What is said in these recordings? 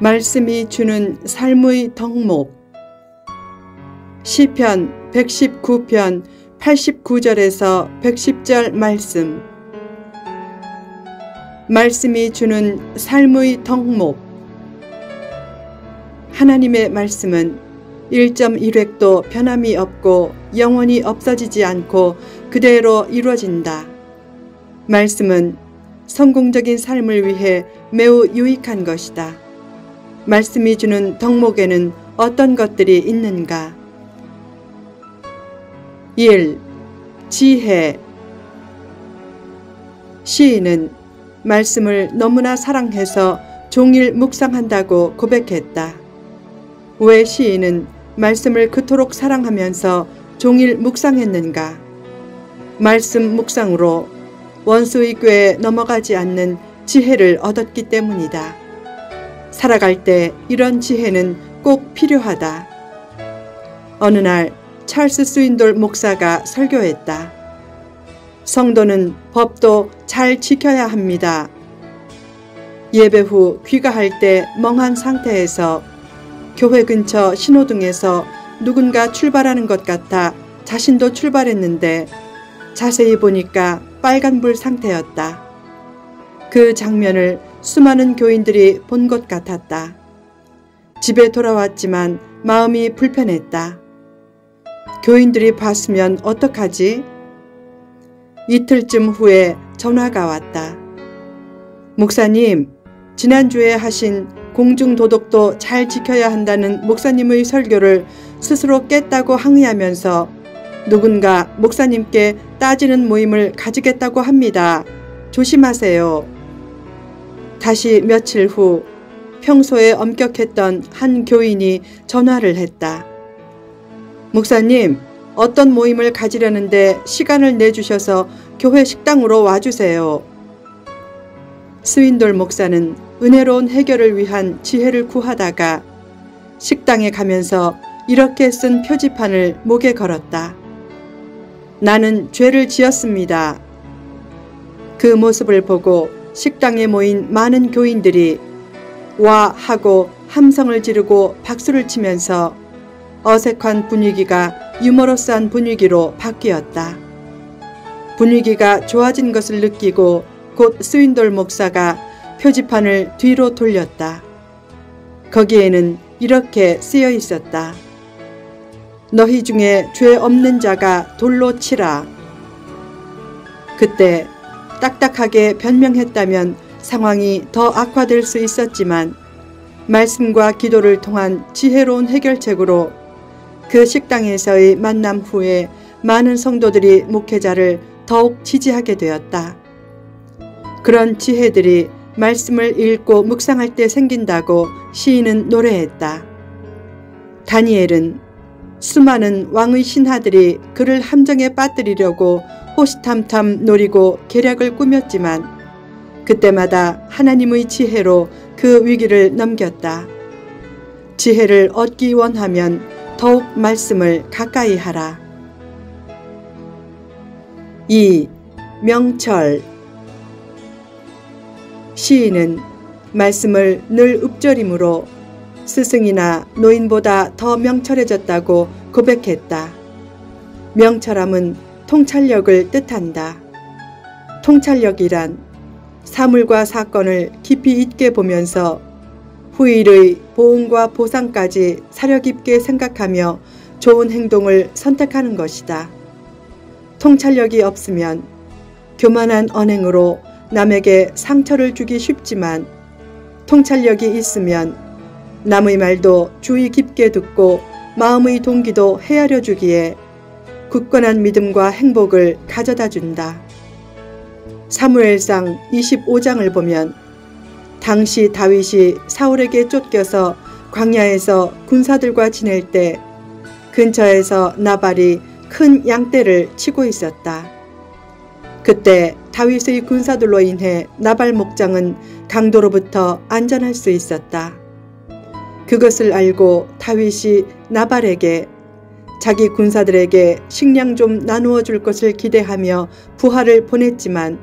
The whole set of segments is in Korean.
말씀이 주는 삶의 덕목. 시편 119편 89절에서 110절 말씀. 말씀이 주는 삶의 덕목. 하나님의 말씀은 1.1획도 변함이 없고 영원히 없어지지 않고 그대로 이루어진다. 말씀은 성공적인 삶을 위해 매우 유익한 것이다. 말씀이 주는 덕목에는 어떤 것들이 있는가? 1. 지혜. 시인은 말씀을 너무나 사랑해서 종일 묵상한다고 고백했다. 왜 시인은 말씀을 그토록 사랑하면서 종일 묵상했는가? 말씀 묵상으로 원수의 꾀에 넘어가지 않는 지혜를 얻었기 때문이다. 살아갈 때 이런 지혜는 꼭 필요하다. 어느 날 찰스 스윈돌 목사가 설교했다. 성도는 법도 잘 지켜야 합니다. 예배 후 귀가할 때 멍한 상태에서 교회 근처 신호등에서 누군가 출발하는 것 같아 자신도 출발했는데 자세히 보니까 빨간불 상태였다. 그 장면을 수많은 교인들이 본 것 같았다. 집에 돌아왔지만 마음이 불편했다. 교인들이 봤으면 어떡하지? 이틀쯤 후에 전화가 왔다. 목사님, 지난주에 하신 공중도덕도 잘 지켜야 한다는 목사님의 설교를 스스로 깼다고 항의하면서 누군가 목사님께 따지는 모임을 가지겠다고 합니다. 조심하세요. 다시 며칠 후 평소에 엄격했던 한 교인이 전화를 했다. 목사님, 어떤 모임을 가지려는데 시간을 내주셔서 교회 식당으로 와주세요. 스윈돌 목사는 은혜로운 해결을 위한 지혜를 구하다가 식당에 가면서 이렇게 쓴 표지판을 목에 걸었다. 나는 죄를 지었습니다. 그 모습을 보고 식당에 모인 많은 교인들이 와 하고 함성을 지르고 박수를 치면서 어색한 분위기가 유머러스한 분위기로 바뀌었다. 분위기가 좋아진 것을 느끼고 곧 스윈돌 목사가 표지판을 뒤로 돌렸다. 거기에는 이렇게 쓰여 있었다. 너희 중에 죄 없는 자가 돌로 치라. 그때 딱딱하게 변명했다면 상황이 더 악화될 수 있었지만 말씀과 기도를 통한 지혜로운 해결책으로 그 식당에서의 만남 후에 많은 성도들이 목회자를 더욱 지지하게 되었다. 그런 지혜들이 말씀을 읽고 묵상할 때 생긴다고 시인은 노래했다. 다니엘은 수많은 왕의 신하들이 그를 함정에 빠뜨리려고 호시탐탐 노리고 계략을 꾸몄지만 그때마다 하나님의 지혜로 그 위기를 넘겼다. 지혜를 얻기 원하면 더욱 말씀을 가까이 하라. 2. 명철. 시인은 말씀을 늘 읊조림으로 스승이나 노인보다 더 명철해졌다고 고백했다. 명철함은 통찰력을 뜻한다. 통찰력이란 사물과 사건을 깊이 있게 보면서 후일의 보응과 보상까지 사려 깊게 생각하며 좋은 행동을 선택하는 것이다. 통찰력이 없으면 교만한 언행으로 남에게 상처를 주기 쉽지만 통찰력이 있으면 남의 말도 주의 깊게 듣고 마음의 동기도 헤아려 주기에 굳건한 믿음과 행복을 가져다 준다. 사무엘상 25장을 보면 당시 다윗이 사울에게 쫓겨서 광야에서 군사들과 지낼 때 근처에서 나발이 큰 양떼를 치고 있었다. 그때 다윗의 군사들로 인해 나발 목장은 강도로부터 안전할 수 있었다. 그것을 알고 다윗이 나발에게 자기 군사들에게 식량 좀 나누어 줄 것을 기대하며 부하를 보냈지만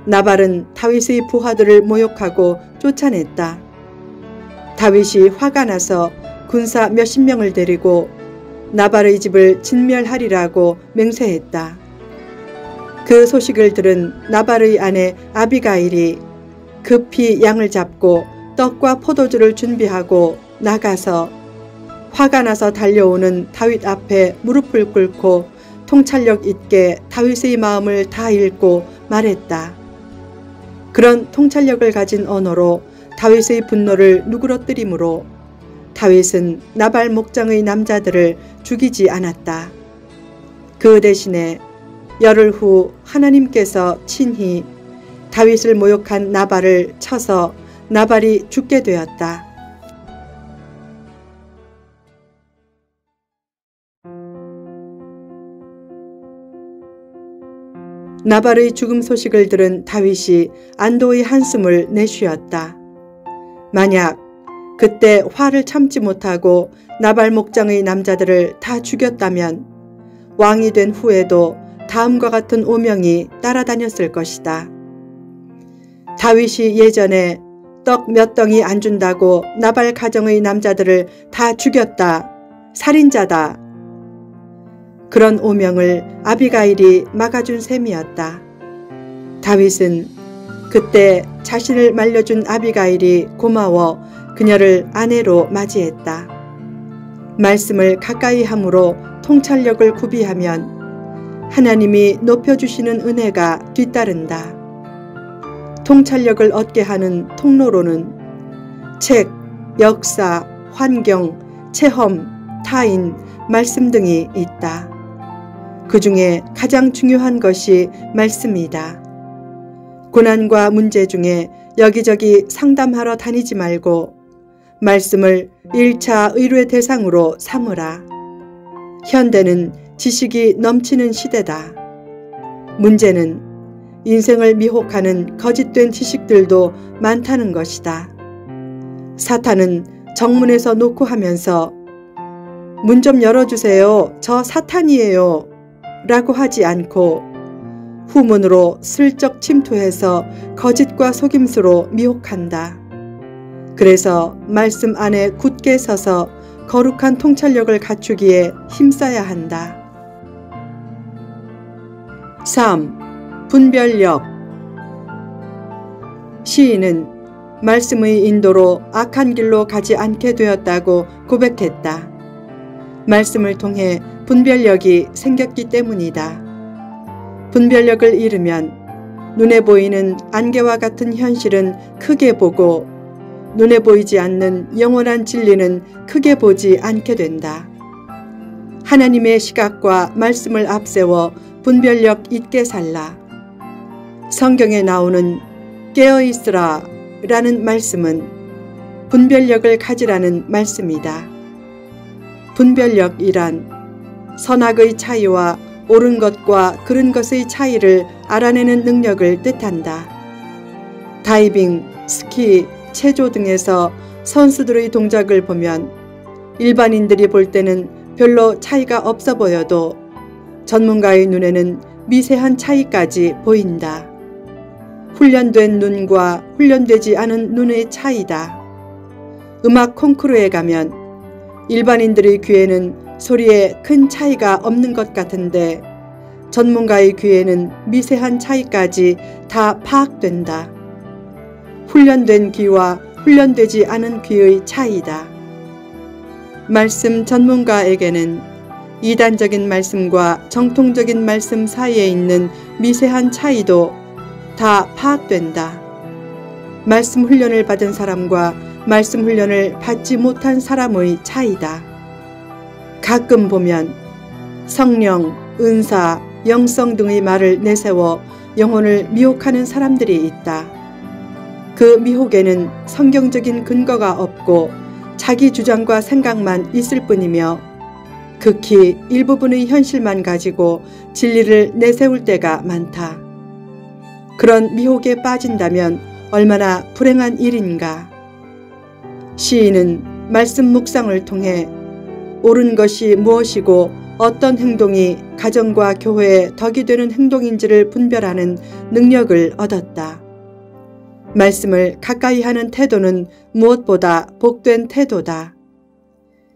나발은 다윗의 부하들을 모욕하고 쫓아냈다. 다윗이 화가 나서 군사 몇십 명을 데리고 나발의 집을 진멸하리라고 맹세했다. 그 소식을 들은 나발의 아내 아비가일이 급히 양을 잡고 떡과 포도주를 준비하고 나가서 화가 나서 달려오는 다윗 앞에 무릎을 꿇고 통찰력 있게 다윗의 마음을 다 읽고 말했다. 그런 통찰력을 가진 언어로 다윗의 분노를 누그러뜨리므로 다윗은 나발 목장의 남자들을 죽이지 않았다. 그 대신에 열흘 후 하나님께서 친히 다윗을 모욕한 나발을 쳐서 나발이 죽게 되었다. 나발의 죽음 소식을 들은 다윗이 안도의 한숨을 내쉬었다. 만약 그때 화를 참지 못하고 나발 목장의 남자들을 다 죽였다면 왕이 된 후에도 다음과 같은 오명이 따라다녔을 것이다. 다윗이 예전에 떡 몇 덩이 안 준다고 나발 가정의 남자들을 다 죽였다. 살인자다. 그런 오명을 아비가일이 막아준 셈이었다. 다윗은 그때 자신을 말려준 아비가일이 고마워 그녀를 아내로 맞이했다. 말씀을 가까이 함으로 통찰력을 구비하면 하나님이 높여주시는 은혜가 뒤따른다. 통찰력을 얻게 하는 통로로는 책, 역사, 환경, 체험, 타인, 말씀 등이 있다. 그 중에 가장 중요한 것이 말씀이다. 고난과 문제 중에 여기저기 상담하러 다니지 말고 말씀을 1차 의뢰 대상으로 삼으라. 현대는 지식이 넘치는 시대다. 문제는 인생을 미혹하는 거짓된 지식들도 많다는 것이다. 사탄은 정문에서 놓고 하면서 문 좀 열어주세요. 저 사탄이에요. 라고 하지 않고 후문으로 슬쩍 침투해서 거짓과 속임수로 미혹한다. 그래서 말씀 안에 굳게 서서 거룩한 통찰력을 갖추기에 힘써야 한다. 3. 분별력. 시인은 말씀의 인도로 악한 길로 가지 않게 되었다고 고백했다. 말씀을 통해 분별력이 생겼기 때문이다. 분별력을 잃으면 눈에 보이는 안개와 같은 현실은 크게 보고 눈에 보이지 않는 영원한 진리는 크게 보지 않게 된다. 하나님의 시각과 말씀을 앞세워 분별력 있게 살라. 성경에 나오는 깨어있으라 라는 말씀은 분별력을 가지라는 말씀이다. 분별력이란 선악의 차이와 옳은 것과 그른 것의 차이를 알아내는 능력을 뜻한다. 다이빙, 스키, 체조 등에서 선수들의 동작을 보면 일반인들이 볼 때는 별로 차이가 없어 보여도 전문가의 눈에는 미세한 차이까지 보인다. 훈련된 눈과 훈련되지 않은 눈의 차이다. 음악 콩쿠르에 가면 일반인들의 귀에는 소리에 큰 차이가 없는 것 같은데 전문가의 귀에는 미세한 차이까지 다 파악된다. 훈련된 귀와 훈련되지 않은 귀의 차이다. 말씀 전문가에게는 이단적인 말씀과 정통적인 말씀 사이에 있는 미세한 차이도 다 파악된다. 말씀 훈련을 받은 사람과 말씀 훈련을 받지 못한 사람의 차이다. 가끔 보면 성령, 은사, 영성 등의 말을 내세워 영혼을 미혹하는 사람들이 있다. 그 미혹에는 성경적인 근거가 없고 자기 주장과 생각만 있을 뿐이며 극히 일부분의 현실만 가지고 진리를 내세울 때가 많다. 그런 미혹에 빠진다면 얼마나 불행한 일인가. 시인은 말씀 묵상을 통해 옳은 것이 무엇이고 어떤 행동이 가정과 교회에 덕이 되는 행동인지를 분별하는 능력을 얻었다. 말씀을 가까이 하는 태도는 무엇보다 복된 태도다.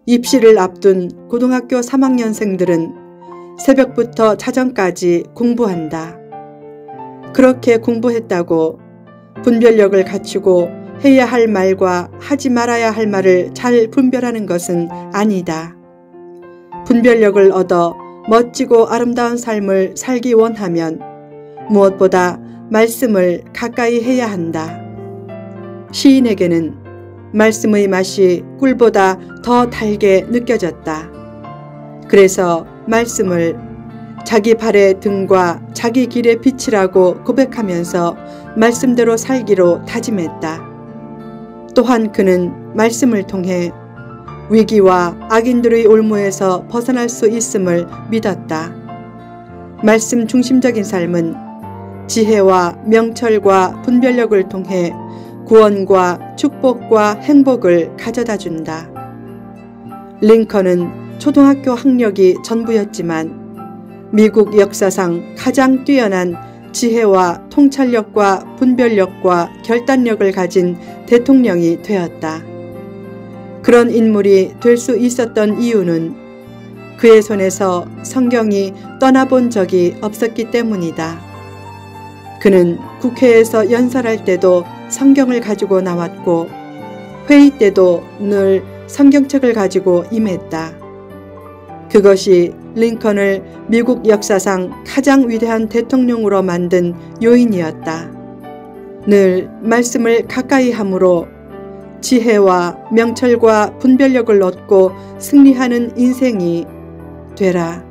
입시를 앞둔 고등학교 3학년생들은 새벽부터 자정까지 공부한다. 그렇게 공부했다고 분별력을 갖추고 해야 할 말과 하지 말아야 할 말을 잘 분별하는 것은 아니다. 분별력을 얻어 멋지고 아름다운 삶을 살기 원하면 무엇보다 말씀을 가까이 해야 한다. 시인에게는 말씀의 맛이 꿀보다 더 달게 느껴졌다. 그래서 말씀을 자기 발의 등과 자기 길의 빛이라고 고백하면서 말씀대로 살기로 다짐했다. 또한 그는 말씀을 통해 위기와 악인들의 올무에서 벗어날 수 있음을 믿었다. 말씀 중심적인 삶은 지혜와 명철과 분별력을 통해 구원과 축복과 행복을 가져다 준다. 링컨은 초등학교 학력이 전부였지만 미국 역사상 가장 뛰어난 지혜와 통찰력과 분별력과 결단력을 가진 대통령이 되었다. 그런 인물이 될 수 있었던 이유는 그의 손에서 성경이 떠나본 적이 없었기 때문이다. 그는 국회에서 연설할 때도 성경을 가지고 나왔고 회의 때도 늘 성경책을 가지고 임했다. 그것이 링컨을 미국 역사상 가장 위대한 대통령으로 만든 요인이었다. 늘 말씀을 가까이 함으로 지혜와 명철과 분별력을 얻고 승리하는 인생이 되라.